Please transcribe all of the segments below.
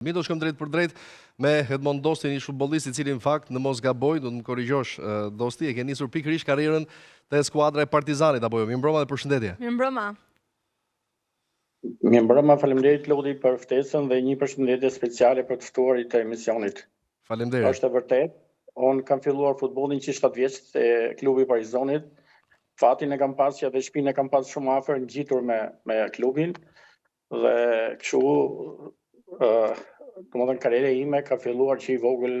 Mi do shkëm drejt për drejt me Edmond Dosti, një futbollist i cili në fakt në mos gaboj, do të më korrigjosh Dosti, e ke nisur pikërisht karrierën te skuadra e Partizanit apo jo? Mirëmbrëma dhe përshëndetje. Mirëmbrëma. Mirëmbrëma, faleminderit Lodi për ftesën dhe një përshëndetje speciale për të ftuarit të emisionit. Faleminderit. Është e vërtet, unë kam filluar futbollin që 7 vjeç te klubi i Partizanit. Fatin e kam pas që edhe shtëpinë e kam pas shumë afër ngjitur me klubin dhe kështu domethënë karriera ime ka filluar që i vogël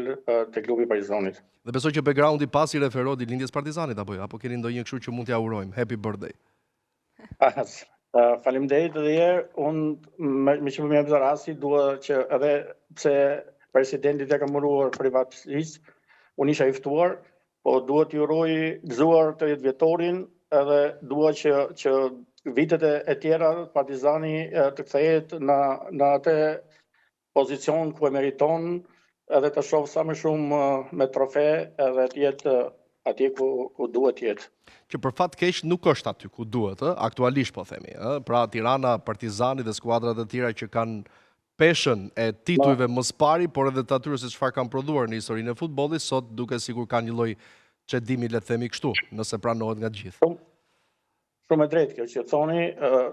te klubi i Partizanit. Dhe besoj që backgroundi pasi refero ditëlindjes Partizanit apo jo? Apo keni ndonjë kështu që mund t'ja urojmë? Happy birthday. Faleminderit edhe herë. Unë me që më jep rasti dua që edhe pse presidenti e ka mëruar privatësisht, unë isha i ftuar, po dua t'i uroj gëzuar 30 vjetorin edhe dua që vitet e tjera Partizani të kthehet në atë pozicion ku e meriton edhe të shoh sa më shumë me trofe edhe të jetë atje ku duhet jetë. Që për fat keq nuk është aty ku duhet, aktualisht po themi, pra Tirana, Partizani dhe skuadrat e tjera që kanë peshën e titujve më së pari, por edhe të atyre se çfarë kanë prodhuar në historinë e futbollit, sot duke sikur kanë një lloj çedimi, le të themi kështu, nëse pranohet nga të gjithë. Shumë e drejtë kjo që thoni,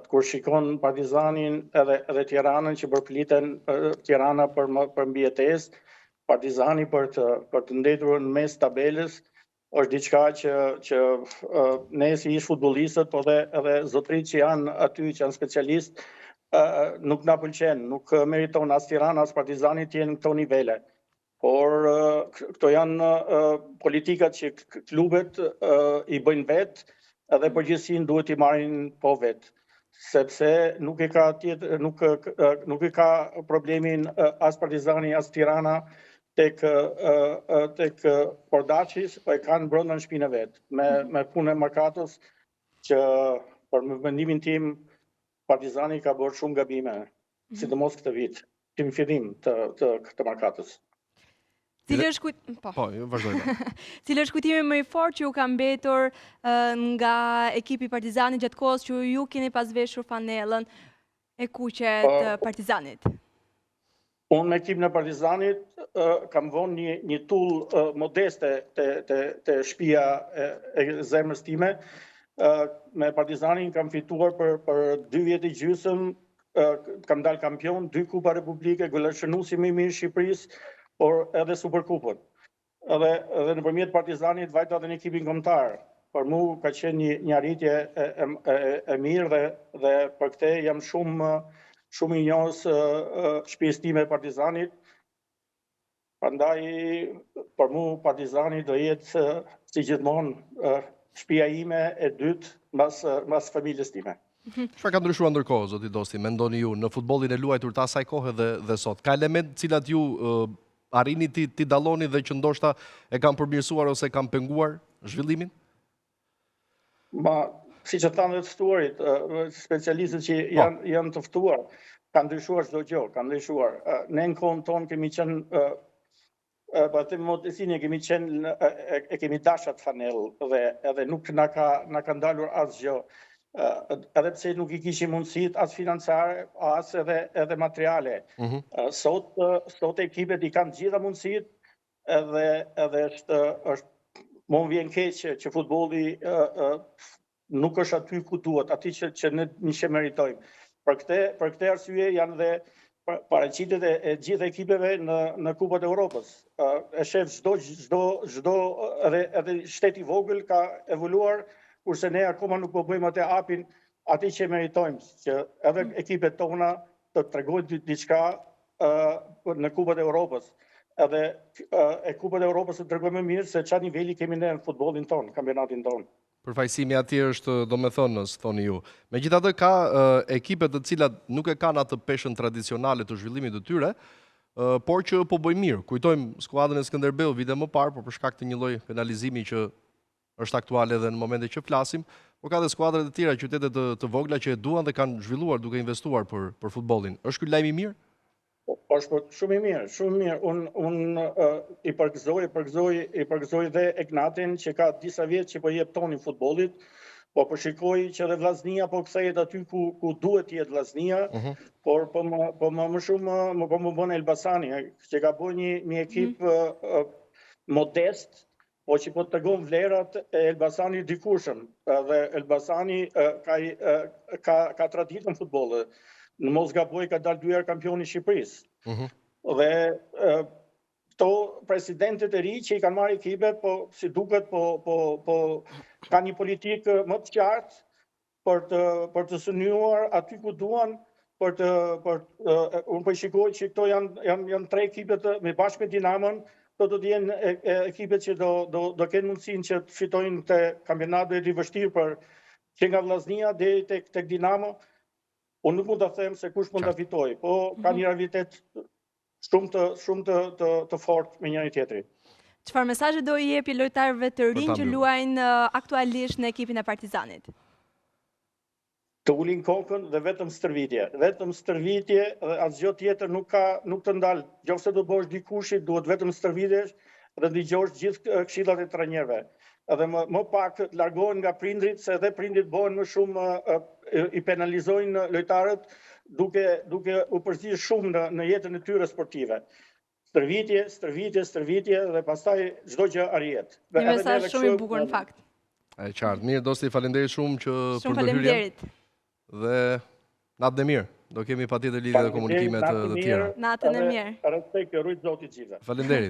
kur shikon Partizanin edhe Tiranën që përpliten Tirana për mbijetesë, Partizani për të ndetur në mes tabelës, është diçka që ne si ish futbollistët, po edhe zotërit që janë aty, që janë specialistë, nuk na pëlqen, nuk meriton as Tirana as Partizani të jenë në këto nivele. Por këto janë politikat që klubet i bëjnë vetë, edhe përgjithësinë duhet i marrin po vetë, sepse nuk e ka problemin as Partizani as Tirana tek Pordaçis, po e kanë brenda në shtëpinë vet, me punën e Markatos, që për mendimin tim Partizani ka bërë shumë gabime, sidomos këtë vit, në fillim të Markatos. Cili është vazhdojmë. Cili është kujtimi më i fortë që ju ka mbetur nga ekipi Partizanit gjatë kohës që ju keni pas veshur fanellën e kuqe të Partizanit? Unë me ekipin e Partizanit kam vënë një tull modeste te shtëpia e zemrës time. Me Partizanin kam fituar për 2 vjet e gjysmë, kam dalë kampion, 2 Kupa Republike, goleshënuesi më i mirë i Shqipërisë, por edhe Superkupën. Edhe nëpërmjet Partizanit vajta edhe në ekipin kombëtar. Për mua ka qenë një arritje e mirë dhe për këtë jam shumë i njohës shtëpisë time Partizanit. Prandaj për mua Partizani do jetë si gjithmonë shtëpia ime e dytë mbas familjes time. Çfarë ka ndryshuar ndërkohë, zoti Dosti, mendoni ju, në futbollin e luajtur të asaj kohe dhe sot? Ka elementë të cilat ju arrini ti dalloni dhe që ndoshta e kanë përmirësuar ose kanë penguar zhvillimin? Siç e thanë të ftuarit, specialistët që janë të ftuar, ka ndryshuar çdo gjë, ka ndryshuar. Ne në kohën tonë kemi qenë pa të modestinë kemi dashat fanellë dhe edhe nuk na ka ndalur asgjë. Edhe pse nuk i kishim mundësitë as financiare, as edhe materiale. Sot ekipet i kanë gjitha mundësitë edhe është më vjen keq që futbolli nuk është aty ku duhet, aty që ne që meritojmë. Për këtë arsye janë dhe paraqitjet e gjithë ekipeve në Kupat e Evropës. E shef çdo edhe shteti i vogël ka evoluar, kurse ne akoma nuk po bëjmë atë hapin aty që meritojmë, që edhe ekipet tona të tregojnë diçka në Kupat e Evropës. Edhe e Kupat e Evropës të tregojmë më mirë se çfarë niveli kemi ne në futbollin ton, kampionatin ton. Përfaqësimi atje është, domethënë, thoni ju. Megjithatë ka ekipe të cilat nuk e kanë atë peshën tradicionale të zhvillimit të tyre, por që po bëjnë mirë. Kujtojmë skuadrën e Skënderbeu vite më parë, por për shkak të një lloj penalizimi që është aktuale edhe në momentin që flasim, por ka dhe skuadrat e tjera, qytete të vogla që e duan dhe kanë zhvilluar duke investuar për futbollin. Është ky lajm i mirë? Është shumë i mirë, shumë mirë. Unë i përgëzoj dhe Egnatin që ka disa vjet që po jep tonin futbollit, po përshikoj që edhe Vllaznia po kthehet aty ku duhet të jetë Vllaznia, por po më shumë po më bën Elbasani, që ka bërë një ekip modest, po që po të tregon vlerat e Elbasani dikurshëm. Dhe Elbasani ka traditë në futboll. Në mos gaboj ka dalë 2 herë kampioni i Shqipërisë. Dhe këto presidentet e ri që i kanë marrë ekipet, po si duket ka një politikë më të qartë për të synuar aty ku duan, unë po shikoj që këto janë 3 ekipet me bashkë me Dinamon, këto do të jenë ekipet që do kenë mundësinë që të fitojnë te kampionati i vështirë që nga Vllaznia deri tek Dinamo. Unë nuk mund ta them se kush mund ta fitojë, po ka një rivalitet shumë të fortë me njëri tjetrin. Çfarë mesazhe do i jepi lojtarëve të rinj që luajnë aktualisht në ekipin e Partizanit? Të ulin kokën dhe vetëm stërvitje. Vetëm stërvitje dhe asgjë tjetër nuk të ndal. Nëse do bësh dikushit, duhet vetëm stërvitesh dhe dëgjosh gjithë këshillat e trajnerëve. Edhe më pak të largohen nga prindrit, se edhe prindrit bëhen më shumë i penalizojnë lojtarët duke u përzier shumë në jetën e tyre sportive. Stërvitje dhe pastaj çdo gjë arrihet. Një mesazh shumë i bukur në fakt. E qartë. Mirë, dosti, faleminderit shumë që për Shumë ndërhyrjen. faleminderit. Dhe natën e mirë. Do kemi patjetër lidhje dhe komunikimet të tjera. Natën e mirë. Respekt, rujt Zoti gjithë. Faleminderit.